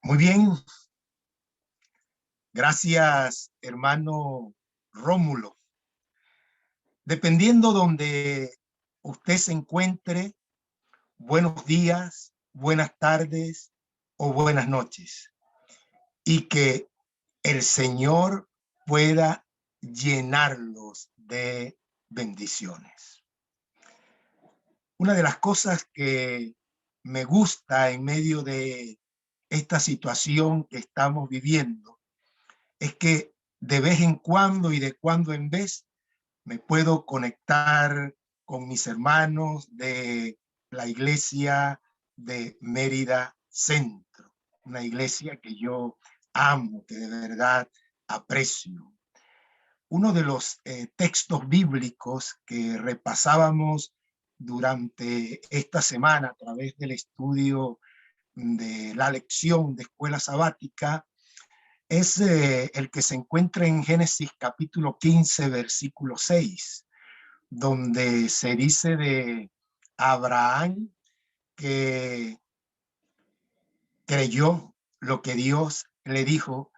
Muy bien, gracias, hermano Rómulo. Dependiendo donde usted se encuentre, buenos días, buenas tardes o buenas noches. Y que el Señor pueda llenarlos de bendiciones. Una de las cosas que me gusta en medio de esta situación que estamos viviendo es que de vez en cuando y de cuando en vez me puedo conectar con mis hermanos de la iglesia de Mérida Centro, una iglesia que yo amo, que de verdad aprecio. Uno de los textos bíblicos que repasábamos durante esta semana a través del estudio de la lección de escuela sabática es el que se encuentra en Génesis capítulo 15, versículo 6, donde se dice de Abraham que creyó lo que Dios le dijo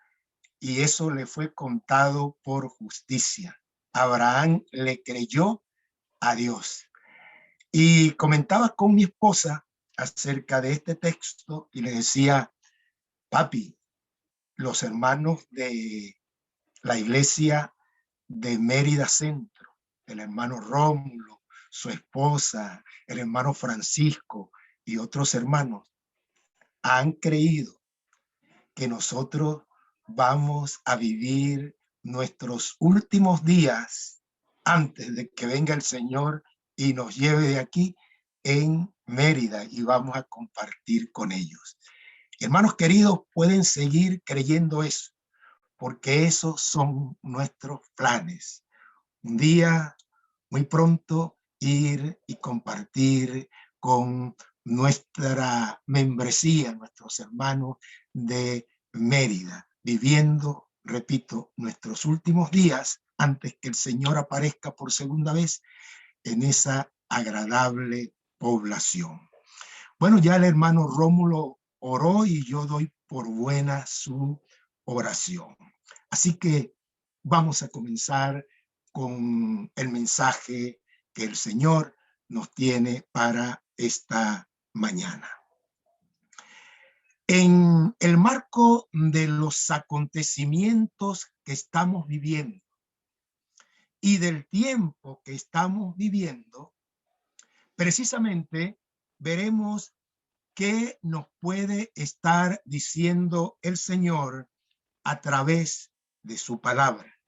y eso le fue contado por justicia. Abraham le creyó a Dios. Y comentaba con mi esposa acerca de este texto y le decía, papi, los hermanos de la iglesia de Mérida Centro, el hermano Rómulo, su esposa, el hermano Francisco y otros hermanos han creído que nosotros vamos a vivir nuestros últimos días antes de que venga el Señor y nos lleve de aquí en Mérida y vamos a compartir con ellos. Hermanos queridos, pueden seguir creyendo eso, porque esos son nuestros planes. Un día, muy pronto, ir y compartir con nuestra membresía, nuestros hermanos de Mérida, viviendo, repito, nuestros últimos días antes que el Señor aparezca por segunda vez en esa agradable población. Bueno, ya el hermano Rómulo oró y yo doy por buena su oración. Así que vamos a comenzar con el mensaje que el Señor nos tiene para esta mañana. En el marco de los acontecimientos que estamos viviendo y del tiempo que estamos viviendo, precisamente veremos qué nos puede estar diciendo el Señor a través de su palabra.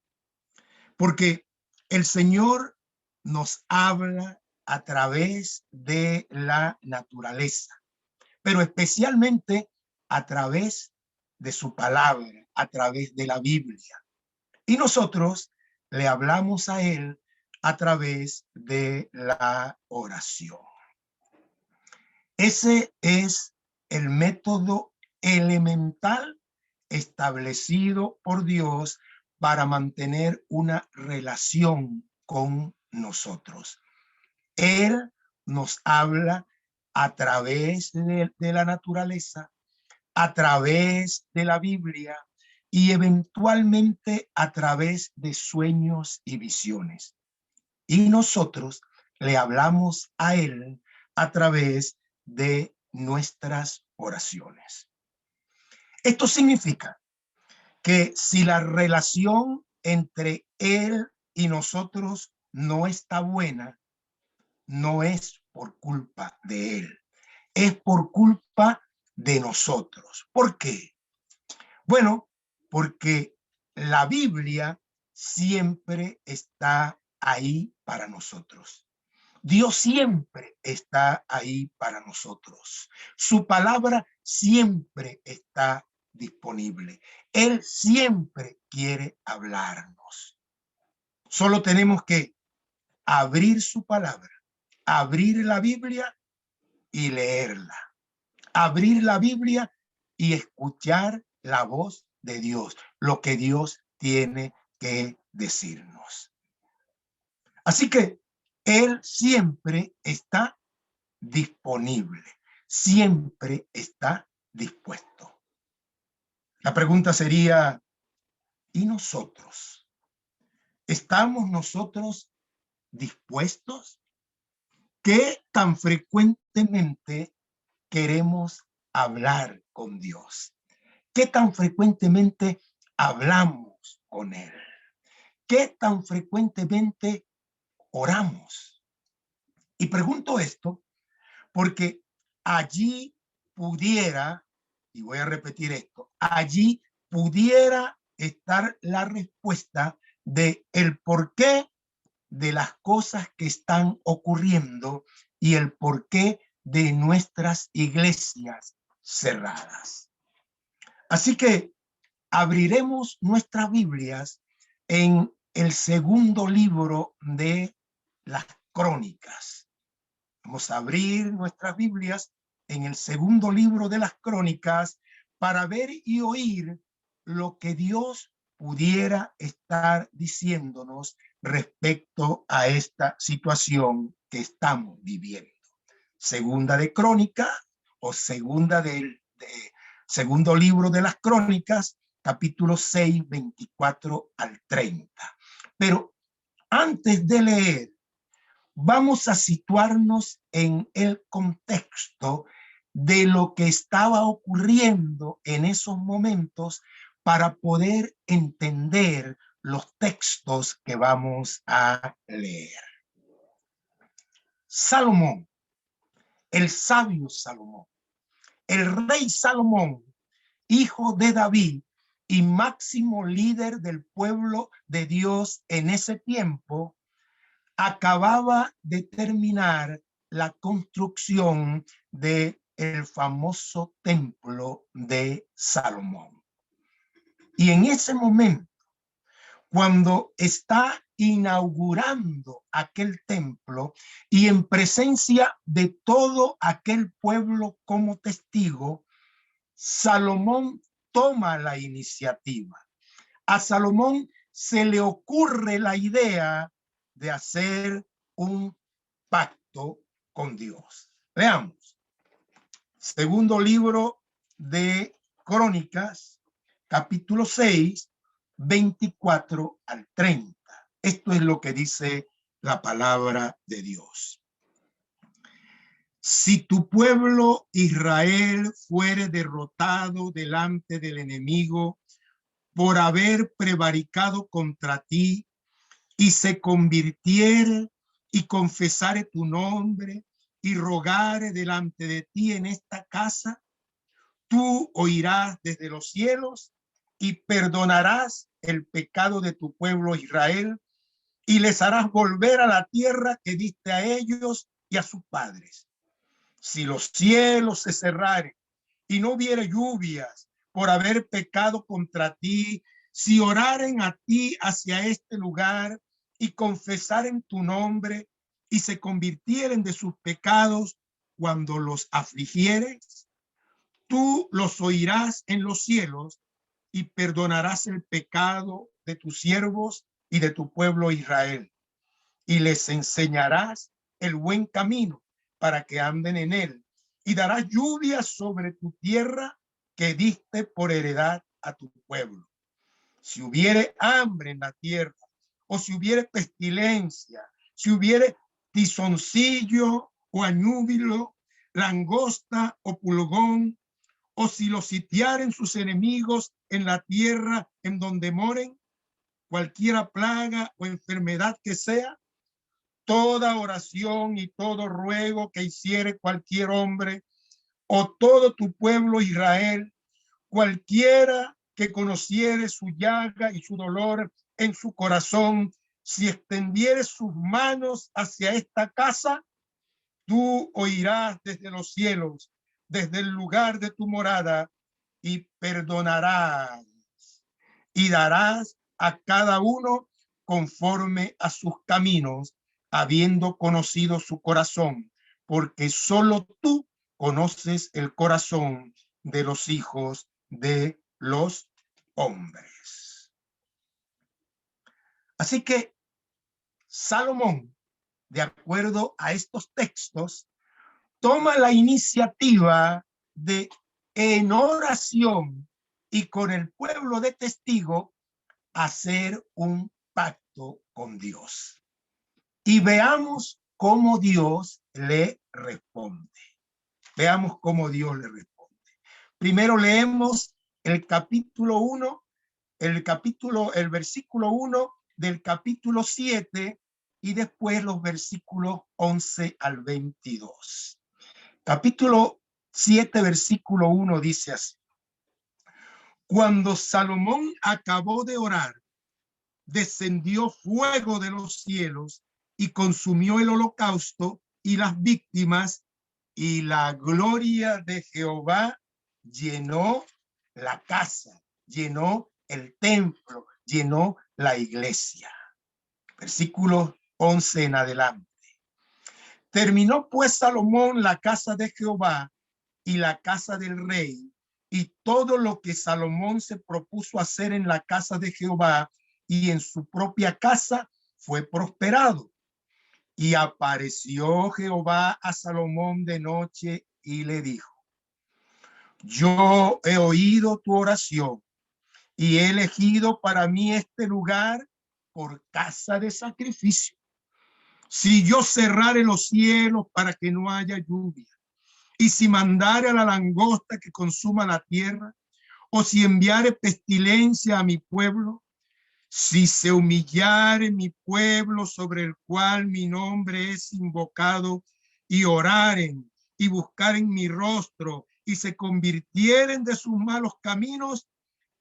Porque el Señor nos habla a través de la naturaleza, pero especialmente a través de su palabra, a través de la Biblia. Y nosotros le hablamos a Él a través de la oración. Ese es el método elemental establecido por Dios para mantener una relación con nosotros. Él nos habla a través de la naturaleza, a través de la Biblia y eventualmente a través de sueños y visiones. Y nosotros le hablamos a Él a través de nuestras oraciones. Esto significa que si la relación entre Él y nosotros no está buena, no es por culpa de Él, es por culpa de nosotros. ¿Por qué? Bueno, porque la Biblia siempre está ahí para nosotros. Dios siempre está ahí para nosotros. Su palabra siempre está disponible. Él siempre quiere hablarnos. Solo tenemos que abrir su palabra, abrir la Biblia y leerla. Abrir la Biblia y escuchar la voz de Dios, lo que Dios tiene que decirnos. Así que Él siempre está disponible, siempre está dispuesto. La pregunta sería, ¿y nosotros? ¿Estamos nosotros dispuestos? ¿Qué tan frecuentemente queremos hablar con Dios? ¿Qué tan frecuentemente hablamos con Él? ¿Qué tan frecuentemente oramos? Y pregunto esto porque allí pudiera, y voy a repetir esto, allí pudiera estar la respuesta de el porqué de las cosas que están ocurriendo y el porqué de nuestras iglesias cerradas. Así que abriremos nuestras Biblias en el segundo libro de las Crónicas. Vamos a abrir nuestras Biblias en el segundo libro de las Crónicas para ver y oír lo que Dios pudiera estar diciéndonos respecto a esta situación que estamos viviendo. Segunda de Crónica o segundo libro de las Crónicas, capítulo 6, 24 al 30. Pero antes de leer, vamos a situarnos en el contexto de lo que estaba ocurriendo en esos momentos para poder entender los textos que vamos a leer. Salomón, el sabio Salomón, el rey Salomón, hijo de David y máximo líder del pueblo de Dios en ese tiempo, acababa de terminar la construcción del famoso templo de Salomón. Y en ese momento, cuando está inaugurando aquel templo y en presencia de todo aquel pueblo como testigo, Salomón toma la iniciativa. A Salomón se le ocurre la idea de hacer un pacto con Dios. Veamos. Segundo libro de Crónicas, capítulo 6, 24 al 30. Esto es lo que dice la palabra de Dios. Si tu pueblo Israel fuere derrotado delante del enemigo por haber prevaricado contra ti y se convirtiere y confesare tu nombre y rogare delante de ti en esta casa, tú oirás desde los cielos y perdonarás el pecado de tu pueblo Israel y les harás volver a la tierra que diste a ellos y a sus padres. Si los cielos se cerraren y no hubiere lluvias por haber pecado contra ti, si oraren a ti hacia este lugar y confesaren tu nombre y se convirtieren de sus pecados cuando los afligieres, tú los oirás en los cielos y perdonarás el pecado de tus siervos y de tu pueblo Israel, y les enseñarás el buen camino para que anden en él, y darás lluvia sobre tu tierra que diste por heredad a tu pueblo. Si hubiere hambre en la tierra, o si hubiere pestilencia, si hubiere tizoncillo o añúbilo, langosta o pulgón, o si los sitiaren sus enemigos en la tierra en donde moren, cualquiera plaga o enfermedad que sea, toda oración y todo ruego que hiciere cualquier hombre o todo tu pueblo Israel, cualquiera que conociere su llaga y su dolor en su corazón, si extendiere sus manos hacia esta casa, tú oirás desde los cielos, desde el lugar de tu morada, y perdonarás y darás a cada uno conforme a sus caminos, habiendo conocido su corazón, porque solo tú conoces el corazón de los hijos de los hombres. Así que Salomón, de acuerdo a estos textos, toma la iniciativa de, en oración, y con el pueblo de testigos hacer un pacto con Dios. Y veamos cómo Dios le responde. Veamos cómo Dios le responde. Primero leemos el capítulo 1, el versículo 1 del capítulo 7 y después los versículos 11 al 22. Capítulo 7, versículo 1 dice así: Cuando Salomón acabó de orar, descendió fuego de los cielos y consumió el holocausto y las víctimas, y la gloria de Jehová llenó la casa, llenó el templo, llenó la iglesia. Versículo 11 en adelante. Terminó pues Salomón la casa de Jehová y la casa del rey, y todo lo que Salomón se propuso hacer en la casa de Jehová y en su propia casa fue prosperado. Y apareció Jehová a Salomón de noche y le dijo: Yo he oído tu oración y he elegido para mí este lugar por casa de sacrificio. Si yo cerrare los cielos para que no haya lluvia, y si mandare a la langosta que consuma la tierra, o si enviare pestilencia a mi pueblo, si se humillare mi pueblo sobre el cual mi nombre es invocado, y oraren y buscaren mi rostro, y se convirtieren de sus malos caminos,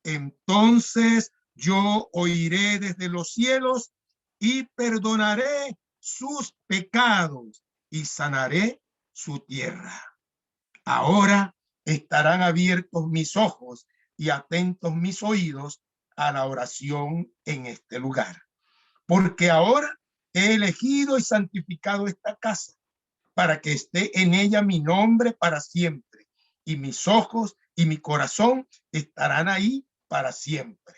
entonces yo oiré desde los cielos y perdonaré sus pecados y sanaré su tierra. Ahora estarán abiertos mis ojos y atentos mis oídos a la oración en este lugar, porque ahora he elegido y santificado esta casa para que esté en ella mi nombre para siempre, y mis ojos y mi corazón estarán ahí para siempre.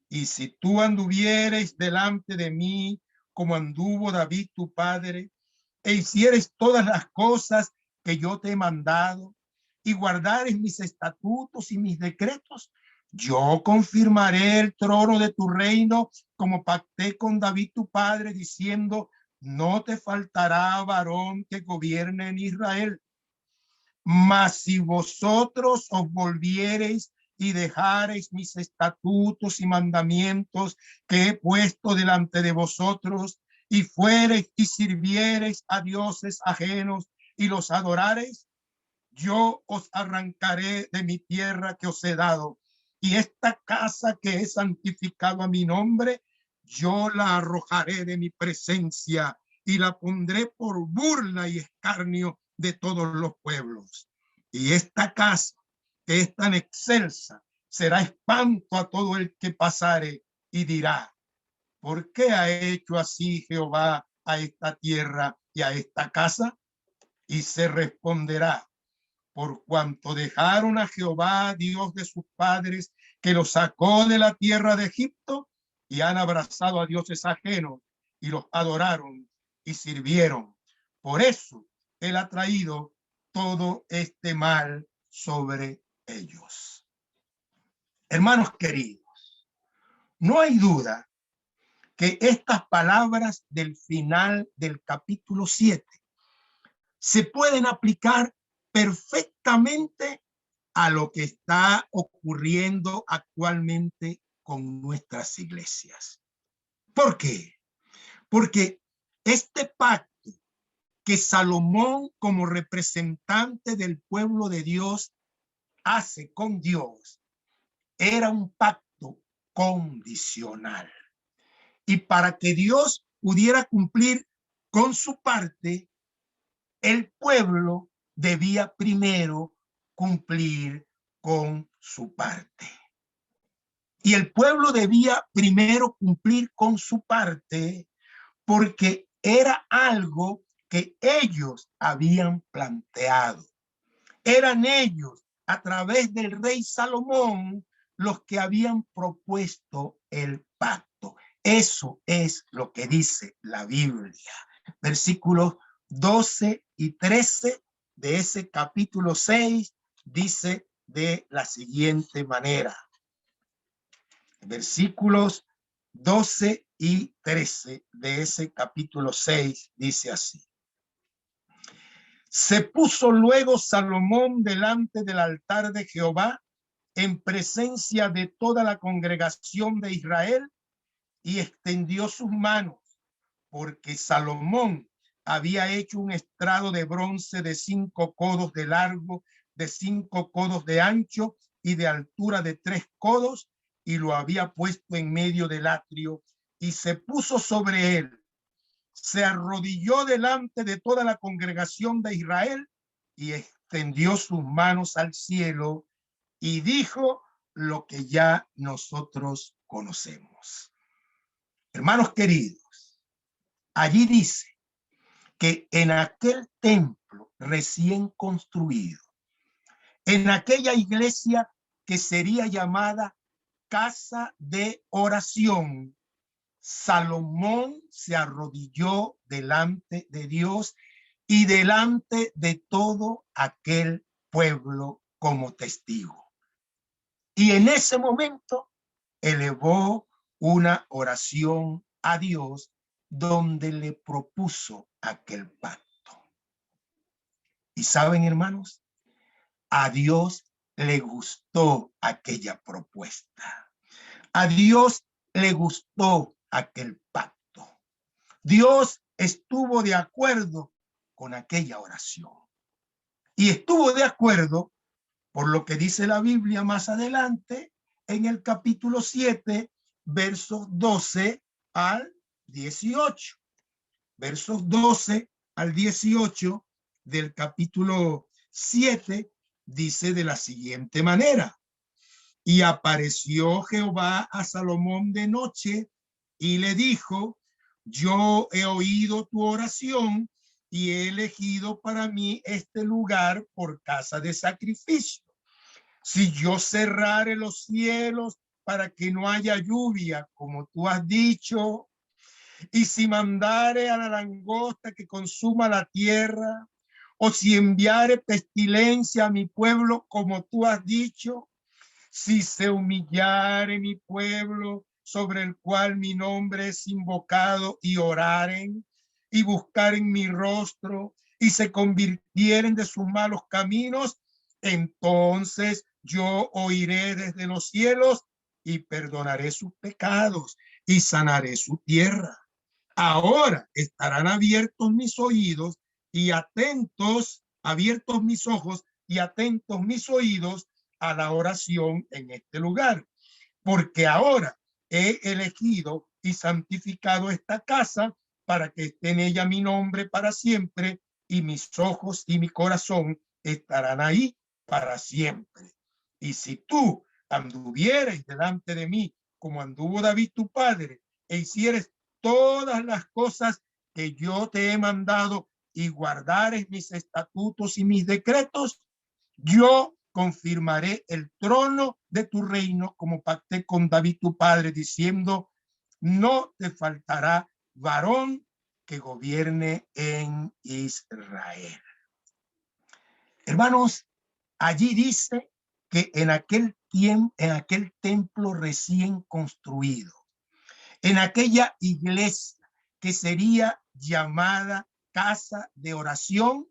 Y si tú anduvieres delante de mí como anduvo David tu padre, e hicieres todas las cosas que yo te he mandado, y guardares mis estatutos y mis decretos, yo confirmaré el trono de tu reino como pacté con David tu padre, diciendo: no te faltará varón que gobierne en Israel. Mas si vosotros os volviereis y dejareis mis estatutos y mandamientos que he puesto delante de vosotros, y fuereis y sirviereis a dioses ajenos y los adorareis, yo os arrancaré de mi tierra que os he dado, y esta casa que he santificado a mi nombre, yo la arrojaré de mi presencia y la pondré por burla y escarnio de todos los pueblos. Y esta casa, que es tan excelsa, será espanto a todo el que pasare y dirá: ¿por qué ha hecho así Jehová a esta tierra y a esta casa? Y se responderá: por cuanto dejaron a Jehová, Dios de sus padres, que los sacó de la tierra de Egipto, y han abrazado a dioses ajenos y los adoraron y sirvieron. Por eso él ha traído todo este mal sobre ellos. Hermanos queridos, no hay duda que estas palabras del final del capítulo 7 se pueden aplicar perfectamente a lo que está ocurriendo actualmente con nuestras iglesias. ¿Por qué? Porque este pacto que Salomón, como representante del pueblo de Dios, hace con Dios, era un pacto condicional. Y para que Dios pudiera cumplir con su parte, el pueblo debía primero cumplir con su parte. Y el pueblo debía primero cumplir con su parte porque era algo que ellos habían planteado. Eran ellos, a través del rey Salomón, los que habían propuesto el pacto. Eso es lo que dice la Biblia. Versículos 12 y 13 de ese capítulo 6 dice de la siguiente manera. Versículos 12 y 13 de ese capítulo 6 dice así. Se puso luego Salomón delante del altar de Jehová en presencia de toda la congregación de Israel y extendió sus manos, porque Salomón había hecho un estrado de bronce de 5 codos de largo, de 5 codos de ancho y de altura de 3 codos, y lo había puesto en medio del atrio, y se puso sobre él. Se arrodilló delante de toda la congregación de Israel y extendió sus manos al cielo y dijo lo que ya nosotros conocemos. Hermanos queridos, allí dice que en aquel templo recién construido, en aquella iglesia que sería llamada casa de oración, Salomón se arrodilló delante de Dios y delante de todo aquel pueblo como testigo. Y en ese momento elevó una oración a Dios donde le propuso aquel pacto. Y saben, hermanos, a Dios le gustó aquella propuesta. A Dios le gustó aquel pacto. Dios estuvo de acuerdo con aquella oración. Y estuvo de acuerdo por lo que dice la Biblia más adelante en el capítulo 7, versos 12 al 18. Versos 12 al 18 del capítulo 7 dice de la siguiente manera. Y apareció Jehová a Salomón de noche y le dijo, yo he oído tu oración y he elegido para mí este lugar por casa de sacrificio. Si yo cerrare los cielos para que no haya lluvia, como tú has dicho, y si mandare a la langosta que consuma la tierra, o si enviare pestilencia a mi pueblo, como tú has dicho, si se humillare mi pueblo sobre el cual mi nombre es invocado y oraren y buscaren mi rostro y se convirtieren de sus malos caminos, entonces yo oiré desde los cielos y perdonaré sus pecados y sanaré su tierra. Ahora estarán abiertos mis oídos y atentos, abiertos mis ojos y atentos mis oídos a la oración en este lugar, porque ahora he elegido y santificado esta casa para que esté en ella mi nombre para siempre y mis ojos y mi corazón estarán ahí para siempre. Y si tú anduvieres delante de mí como anduvo David tu padre e hicieres todas las cosas que yo te he mandado y guardares mis estatutos y mis decretos, yo confirmaré el trono de tu reino como pacté con David tu padre, diciendo, no te faltará varón que gobierne en Israel. Hermanos, allí dice que en aquel tiempo, en aquel templo recién construido, en aquella iglesia que sería llamada casa de oración,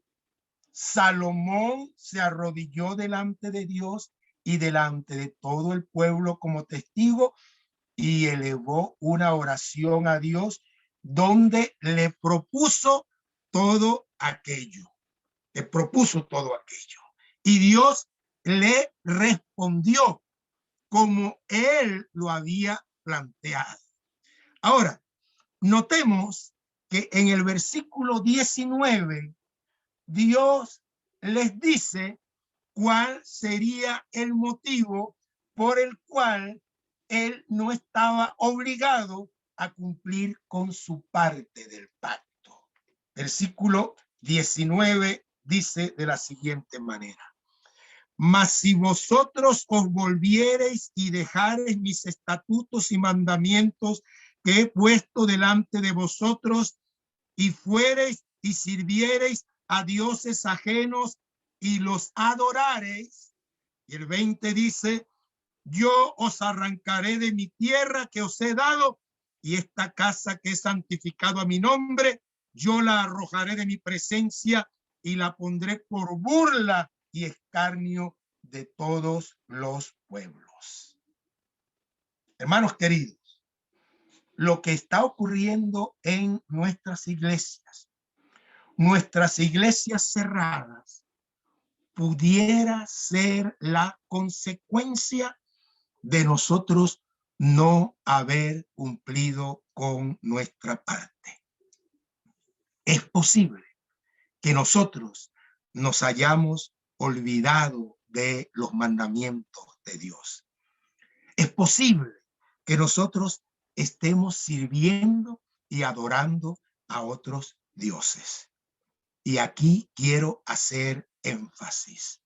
Salomón se arrodilló delante de Dios y delante de todo el pueblo como testigo y elevó una oración a Dios donde le propuso todo aquello. Le propuso todo aquello. Y Dios le respondió como él lo había planteado. Ahora, notemos que en el versículo 19 Dios les dice cuál sería el motivo por el cual él no estaba obligado a cumplir con su parte del pacto. Versículo 19 dice de la siguiente manera. Mas si vosotros os volviereis y dejareis mis estatutos y mandamientos que he puesto delante de vosotros y fuereis y sirviereis a dioses ajenos y los adorareis Y el 20 dice, yo os arrancaré de mi tierra que os he dado, y esta casa que he santificado a mi nombre, yo la arrojaré de mi presencia y la pondré por burla y escarnio de todos los pueblos. Hermanos queridos, lo que está ocurriendo en nuestras iglesias cerradas, pudiera ser la consecuencia de nosotros no haber cumplido con nuestra parte. Es posible que nosotros nos hayamos olvidado de los mandamientos de Dios. Es posible que nosotros estemos sirviendo y adorando a otros dioses. Y aquí quiero hacer énfasis,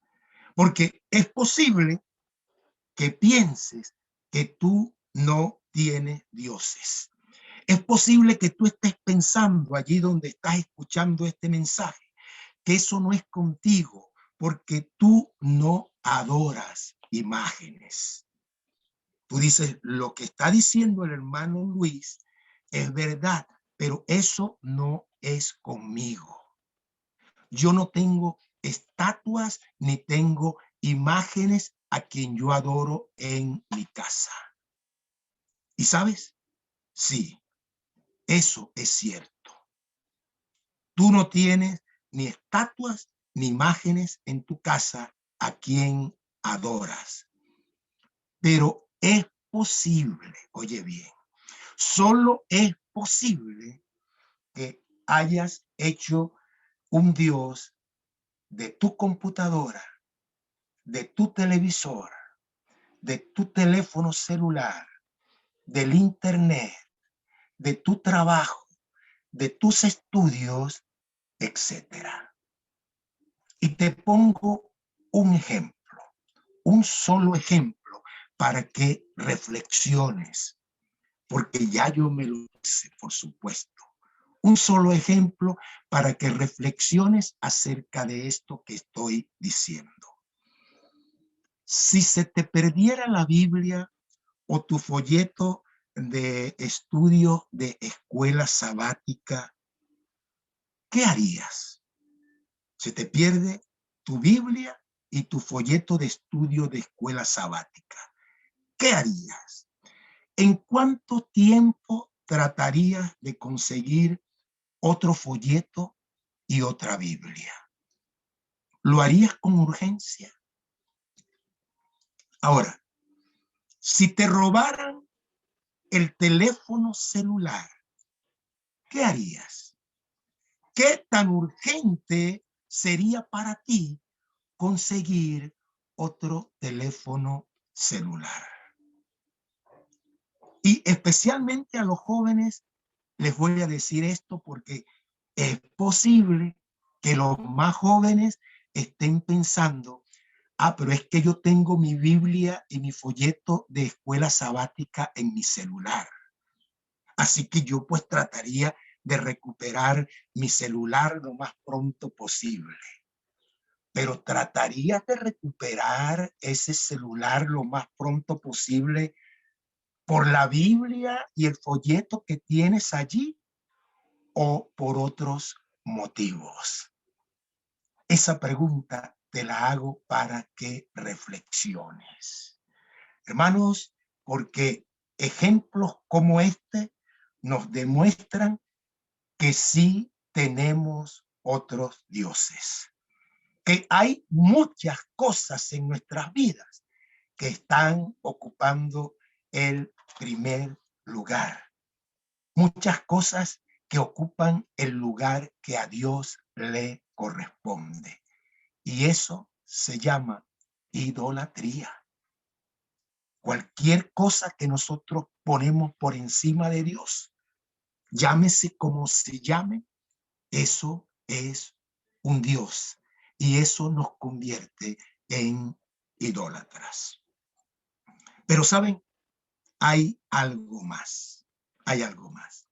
porque es posible que pienses que tú no tienes dioses. Es posible que tú estés pensando allí donde estás escuchando este mensaje, que eso no es contigo, porque tú no adoras imágenes. Tú dices, lo que está diciendo el hermano Luis es verdad, pero eso no es conmigo. Yo no tengo estatuas ni tengo imágenes a quien yo adoro en mi casa. ¿Y sabes? Sí, eso es cierto. Tú no tienes ni estatuas ni imágenes en tu casa a quien adoras. Pero es posible, oye bien, solo es posible que hayas hecho un Dios de tu computadora, de tu televisor, de tu teléfono celular, del internet, de tu trabajo, de tus estudios, etcétera. Y te pongo un ejemplo, un solo ejemplo para que reflexiones, porque ya yo me lo hice, por supuesto. Un solo ejemplo para que reflexiones acerca de esto que estoy diciendo. Si se te perdiera la Biblia o tu folleto de estudio de escuela sabática, ¿qué harías? Se te pierde tu Biblia y tu folleto de estudio de escuela sabática. ¿Qué harías? ¿En cuánto tiempo tratarías de conseguir otro folleto y otra Biblia? ¿Lo harías con urgencia? Ahora, si te robaran el teléfono celular, ¿qué harías? ¿Qué tan urgente sería para ti conseguir otro teléfono celular? Y especialmente a los jóvenes les voy a decir esto porque es posible que los más jóvenes estén pensando, pero es que yo tengo mi Biblia y mi folleto de escuela sabática en mi celular. Así que yo pues trataría de recuperar mi celular lo más pronto posible. Pero trataría de recuperar ese celular lo más pronto posible por la Biblia y el folleto que tienes allí o por otros motivos. Esa pregunta te la hago para que reflexiones. Hermanos, porque ejemplos como este nos demuestran que sí tenemos otros dioses, que hay muchas cosas en nuestras vidas que están ocupando el primer lugar. Muchas cosas que ocupan el lugar que a Dios le corresponde. Y eso se llama idolatría. Cualquier cosa que nosotros ponemos por encima de Dios, llámese como se llame, eso es un Dios y eso nos convierte en idólatras. Pero saben, hay algo más, hay algo más.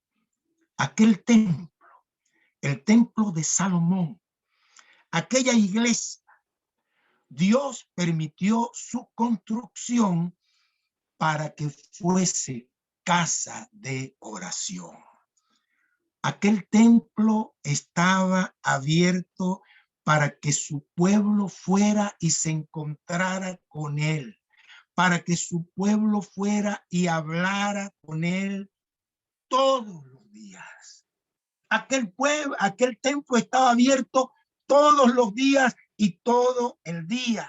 Aquel templo, el templo de Salomón, aquella iglesia Dios permitió su construcción para que fuese casa de oración. Aquel templo estaba abierto para que su pueblo fuera y se encontrara con él, para que su pueblo fuera y hablara con él todos los días. Aquel templo estaba abierto todos los días y todo el día,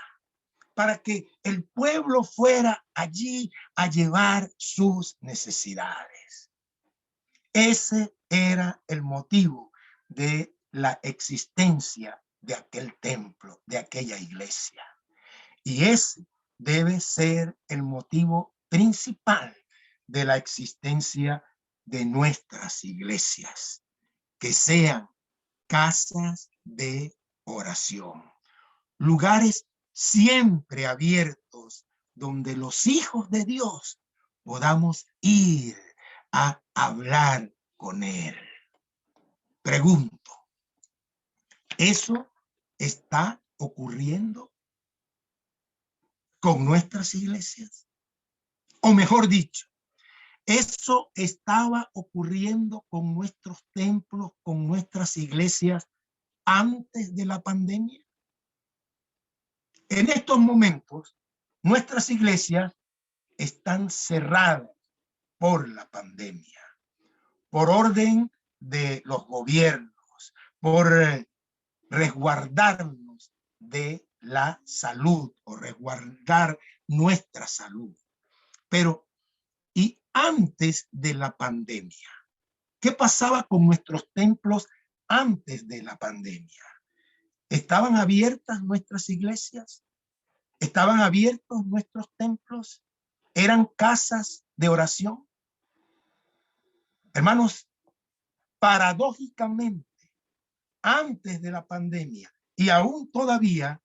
para que el pueblo fuera allí a llevar sus necesidades. Ese era el motivo de la existencia de aquel templo, de aquella iglesia. Y ese debe ser el motivo principal de la existencia de nuestras iglesias, que sean casas de oración, lugares siempre abiertos donde los hijos de Dios podamos ir a hablar con él. Pregunto, ¿eso está ocurriendo con nuestras iglesias? O mejor dicho, ¿eso estaba ocurriendo con nuestros templos, con nuestras iglesias antes de la pandemia? En estos momentos, nuestras iglesias están cerradas por la pandemia, por orden de los gobiernos, por resguardarnos de la salud o resguardar nuestra salud. Pero, ¿y antes de la pandemia? ¿Qué pasaba con nuestros templos antes de la pandemia? ¿Estaban abiertas nuestras iglesias? ¿Estaban abiertos nuestros templos? ¿Eran casas de oración? Hermanos, paradójicamente, antes de la pandemia y aún todavía,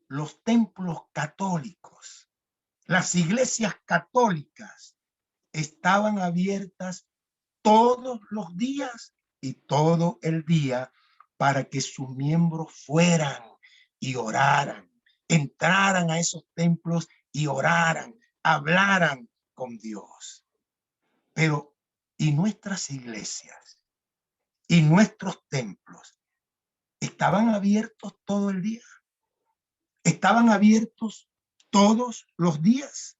los templos católicos, las iglesias católicas estaban abiertas todos los días y todo el día para que sus miembros fueran y oraran, entraran a esos templos y oraran, hablaran con Dios. Pero, ¿y nuestras iglesias y nuestros templos estaban abiertos todo el día? ¿Estaban abiertos todos los días?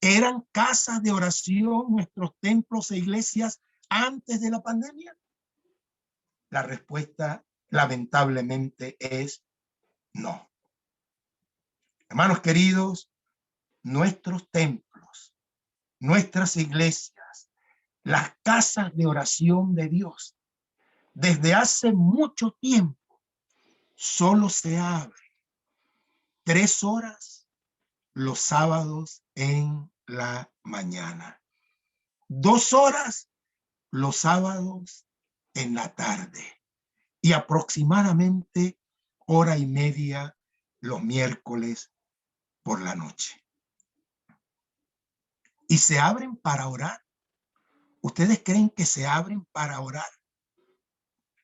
¿Eran casas de oración nuestros templos e iglesias antes de la pandemia? La respuesta, lamentablemente, es no. Hermanos queridos, nuestros templos, nuestras iglesias, las casas de oración de Dios, desde hace mucho tiempo, solo se abren 3 horas los sábados en la mañana, 2 horas los sábados en la tarde y aproximadamente 1 hora y media los miércoles por la noche. ¿Y se abren para orar? ¿Ustedes creen que se abren para orar?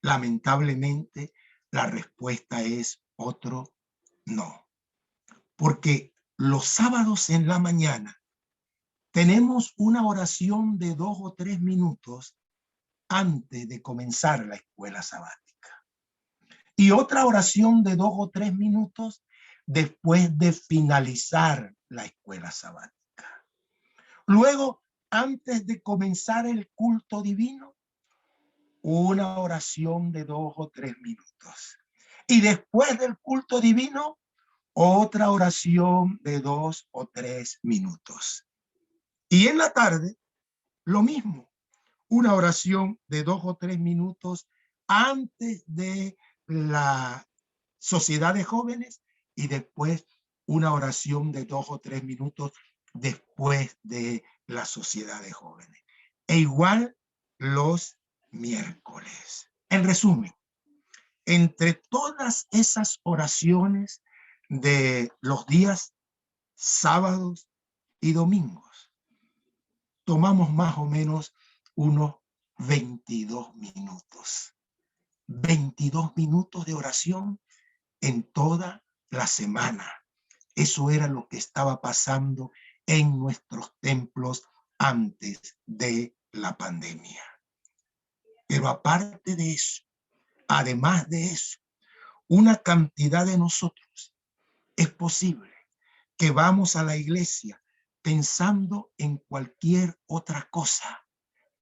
Lamentablemente, la respuesta es otro no. Porque los sábados en la mañana tenemos una oración de 2 o 3 minutos antes de comenzar la escuela sabática. Y otra oración de 2 o 3 minutos después de finalizar la escuela sabática. Luego, antes de comenzar el culto divino, una oración de 2 o 3 minutos. Y después del culto divino, otra oración de 2 o 3 minutos. Y en la tarde, lo mismo, una oración de 2 o 3 minutos antes de la sociedad de jóvenes y después una oración de 2 o 3 minutos después de la sociedad de jóvenes. E igual los miércoles. En resumen, entre todas esas oraciones de los días sábados y domingos, tomamos más o menos unos 22 minutos. 22 minutos de oración en toda la semana. Eso era lo que estaba pasando en nuestros templos antes de la pandemia. Pero aparte de eso, además de eso, una cantidad de nosotros es posible que vamos a la iglesia pensando en cualquier otra cosa,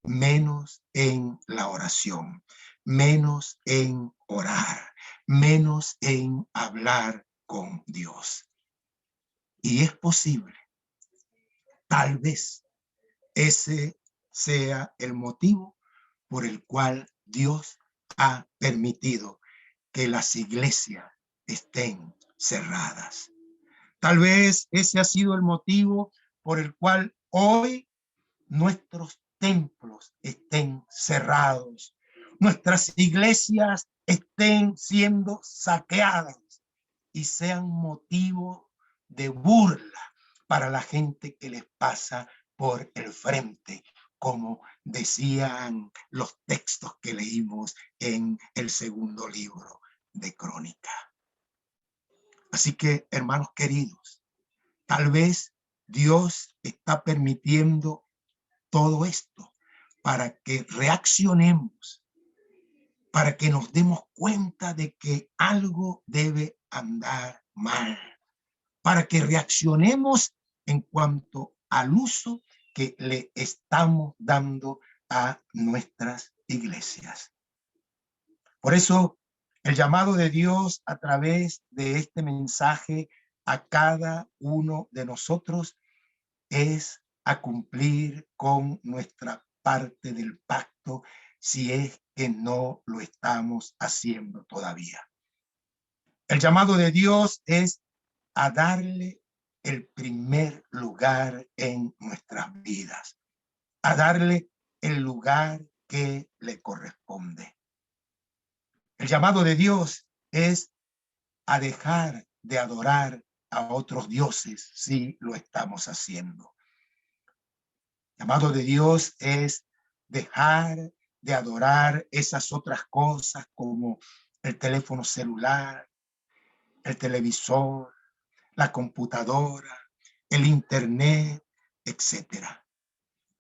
menos en la oración, menos en orar, menos en hablar con Dios. Y es posible, tal vez ese sea el motivo por el cual Dios ha permitido que las iglesias estén cerradas. Tal vez ese ha sido el motivo por el cual hoy nuestros templos estén cerrados, nuestras iglesias estén siendo saqueadas y sean motivo de burla para la gente que les pasa por el frente, como decían los textos que leímos en el segundo libro de Crónica. Así que, hermanos queridos, tal vez Dios está permitiendo todo esto para que reaccionemos, para que nos demos cuenta de que algo debe andar mal, para que reaccionemos en cuanto al uso que le estamos dando a nuestras iglesias. Por eso, el llamado de Dios a través de este mensaje a cada uno de nosotros es a cumplir con nuestra parte del pacto si es que no lo estamos haciendo todavía. El llamado de Dios es a darle el primer lugar en nuestras vidas, a darle el lugar que le corresponde. El llamado de Dios es a dejar de adorar a otros dioses si lo estamos haciendo. El llamado de Dios es dejar de adorar esas otras cosas como el teléfono celular, el televisor, la computadora, el internet, etcétera.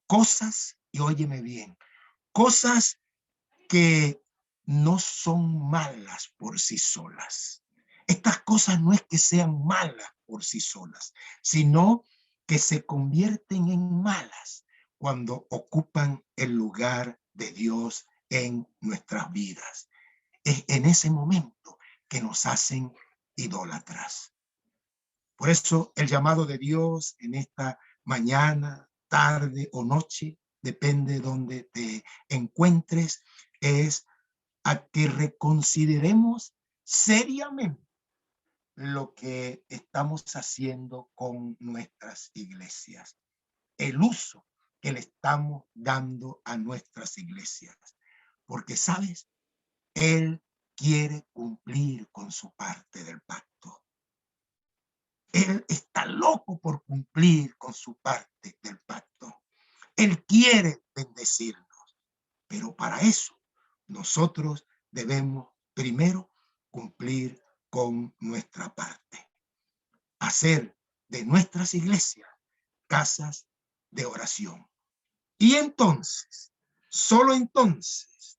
Cosas, y óyeme bien, cosas que no son malas por sí solas. Estas cosas no es que sean malas por sí solas, sino que se convierten en malas cuando ocupan el lugar de Dios en nuestras vidas. Es en ese momento que nos hacen idólatras. Por eso el llamado de Dios en esta mañana, tarde o noche, depende de donde te encuentres, es a que reconsideremos seriamente lo que estamos haciendo con nuestras iglesias, el uso que le estamos dando a nuestras iglesias. Porque, ¿sabes? Él quiere cumplir con su parte del pacto. Él está loco por cumplir con su parte del pacto. Él quiere bendecirnos, pero para eso nosotros debemos primero cumplir con nuestra parte. Hacer de nuestras iglesias casas de oración. Y entonces, solo entonces,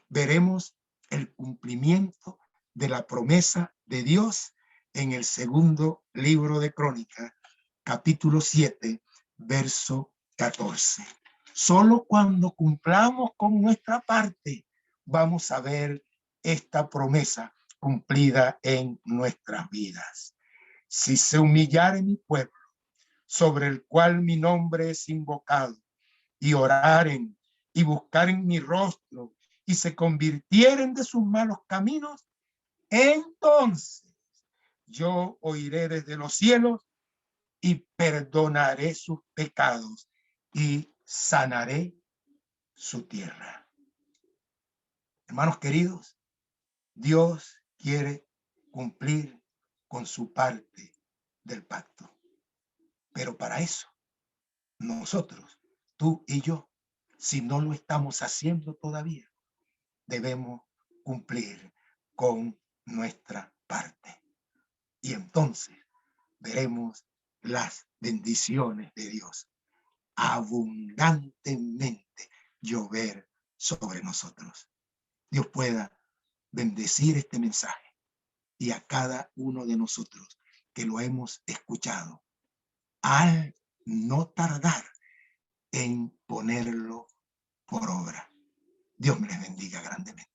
veremos el cumplimiento de la promesa de Dios en el segundo libro de Crónicas, capítulo 7, verso 14. Solo cuando cumplamos con nuestra parte vamos a ver esta promesa cumplida en nuestras vidas. Si se humillare mi pueblo, sobre el cual mi nombre es invocado, y oraren y buscaren mi rostro y se convirtieren de sus malos caminos, entonces yo oiré desde los cielos y perdonaré sus pecados y sanaré su tierra. Hermanos queridos, Dios quiere cumplir con su parte del pacto. Pero para eso, nosotros, tú y yo, si no lo estamos haciendo todavía, debemos cumplir con nuestra parte. y entonces veremos las bendiciones de Dios abundantemente llover sobre nosotros. Dios pueda bendecir este mensaje y a cada uno de nosotros que lo hemos escuchado, al no tardar en ponerlo por obra. Dios me les bendiga grandemente.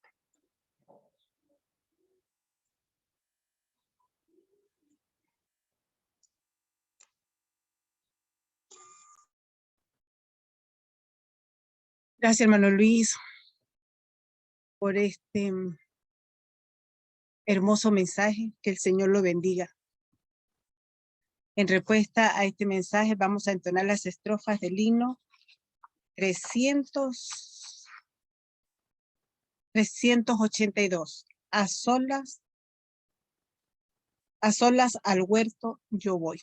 Gracias, hermano Luis, por este hermoso mensaje. Que el Señor lo bendiga. En respuesta a este mensaje vamos a entonar las estrofas del himno 382. A solas al huerto yo voy.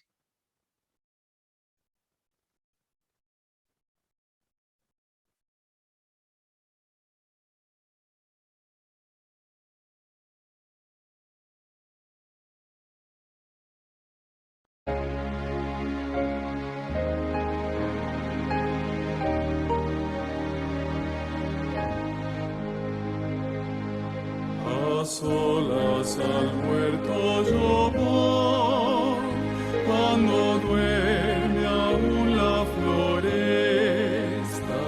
A solas al huerto yo voy, cuando duerme aún la floresta,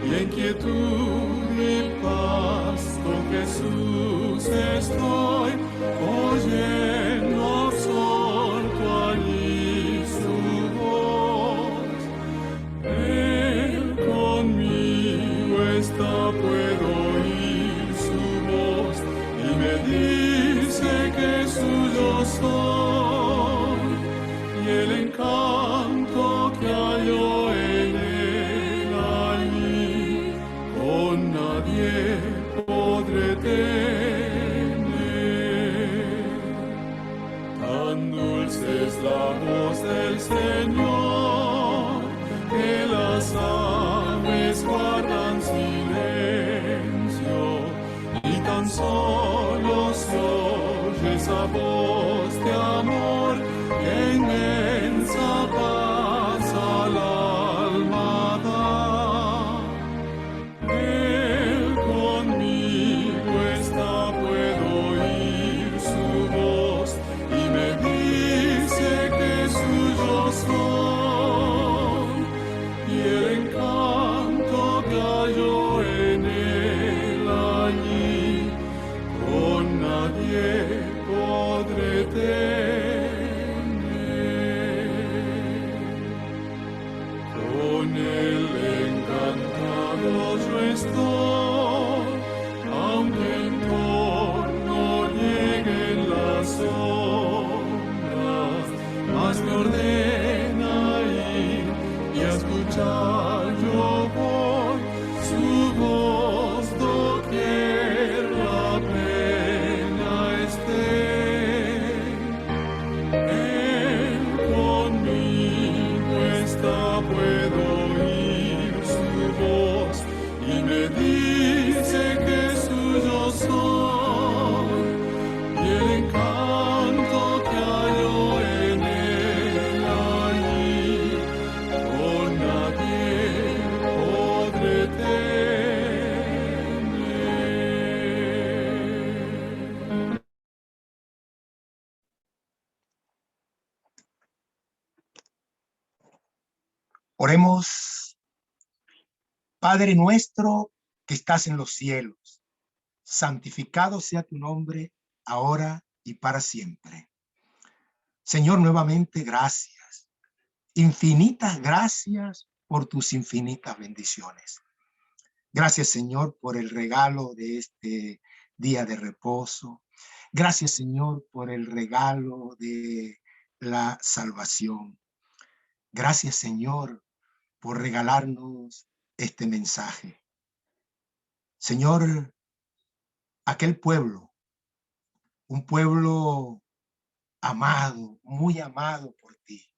y en quietud y paz con Jesús estoy, oyendo absorto allí su voz. Él conmigo está, puedo oír su voz, y me dice que suyo soy, y el encanto que hallo en él allí, con nadie podré tener. Tan dulce es la voz del Señor, que las aves guardan silencio, y tan solo se oye esa voz de amor que inmensa paz al alma da. Él conmigo está, puedo oír su voz, y me dice que suyo soy, y el encanto que hallo en él allí, con nadie podré tener. Con él encantado yo estoy, aunque en torno lleguen las sombras, mas me ordena ir y a escuchar yo voy su voz doquier la pena esté. Él conmigo está, puedo oír su voz, y me dice que suyo soy, y el encanto que hallo en él allí, con nadie podré tener. Oremos. Padre nuestro que estás en los cielos, santificado sea tu nombre, ahora y para siempre. Señor, nuevamente gracias, infinitas gracias por tus infinitas bendiciones. Gracias, Señor, por el regalo de este día de reposo. Gracias, Señor, por el regalo de la salvación. Gracias, Señor, por regalarnos este mensaje. Señor, aquel pueblo, un pueblo amado, muy amado por ti.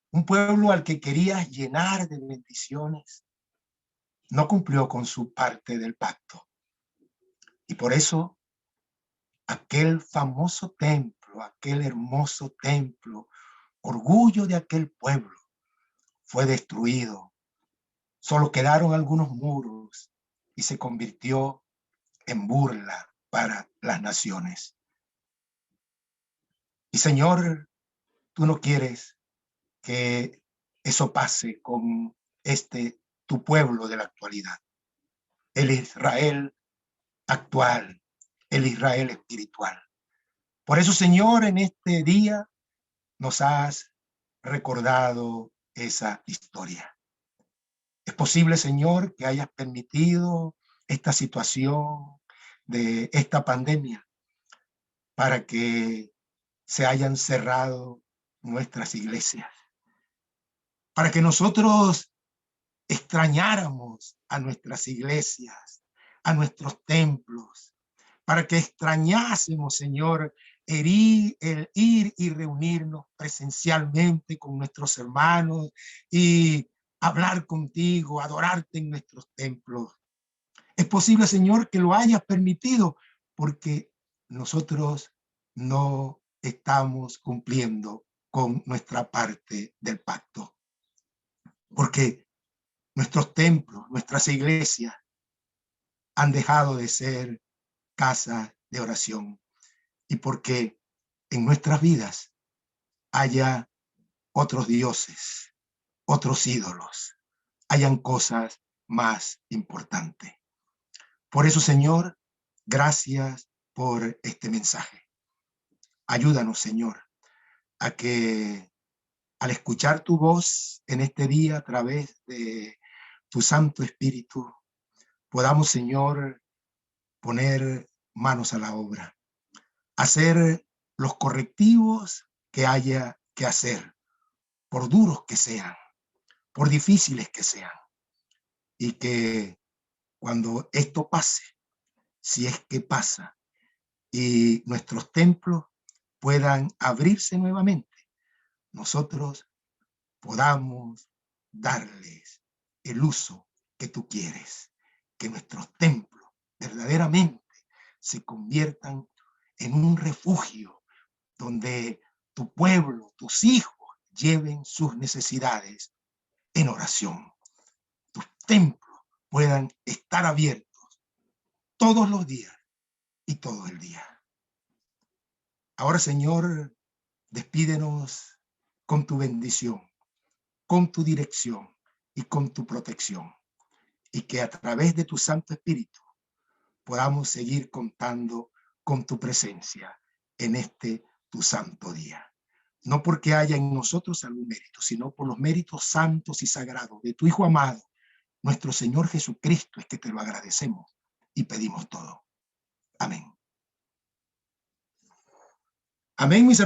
Un pueblo al que querías llenar de bendiciones, no cumplió con su parte del pacto. Y por eso aquel famoso templo, aquel hermoso templo, orgullo de aquel pueblo, fue destruido. Solo quedaron algunos muros y se convirtió en burla para las naciones. Y Señor, tú no quieres que eso pase con tu pueblo de la actualidad, el Israel actual, el Israel espiritual. Por eso, Señor, en este día nos has recordado esa historia. Es posible, Señor, que hayas permitido esta situación de esta pandemia para que se hayan cerrado nuestras iglesias, para que nosotros extrañáramos a nuestras iglesias, a nuestros templos, para que extrañásemos, Señor, el ir y reunirnos presencialmente con nuestros hermanos y hablar contigo, adorarte en nuestros templos. Es posible, Señor, que lo hayas permitido porque nosotros no estamos cumpliendo con nuestra parte del pacto. Porque nuestros templos, nuestras iglesias han dejado de ser casas de oración y porque en nuestras vidas haya otros dioses, otros ídolos, hayan cosas más importantes. Por eso, Señor, gracias por este mensaje. Ayúdanos, Señor, a que al escuchar tu voz en este día a través de tu Santo Espíritu, podamos, Señor, poner manos a la obra, hacer los correctivos que haya que hacer, por duros que sean, por difíciles que sean, y que cuando esto pase, si es que pasa, y nuestros templos puedan abrirse nuevamente, nosotros podamos darles el uso que tú quieres, que nuestros templos verdaderamente se conviertan en un refugio donde tu pueblo, tus hijos, lleven sus necesidades en oración. Tus templos puedan estar abiertos todos los días y todo el día. Ahora, Señor, despídenos con tu bendición, con tu dirección y con tu protección. Y que a través de tu Santo Espíritu podamos seguir contando con tu presencia en este tu santo día. No porque haya en nosotros algún mérito, sino por los méritos santos y sagrados de tu Hijo amado, nuestro Señor Jesucristo, es que te lo agradecemos y pedimos todo. Amén. Amén, mis hermanos.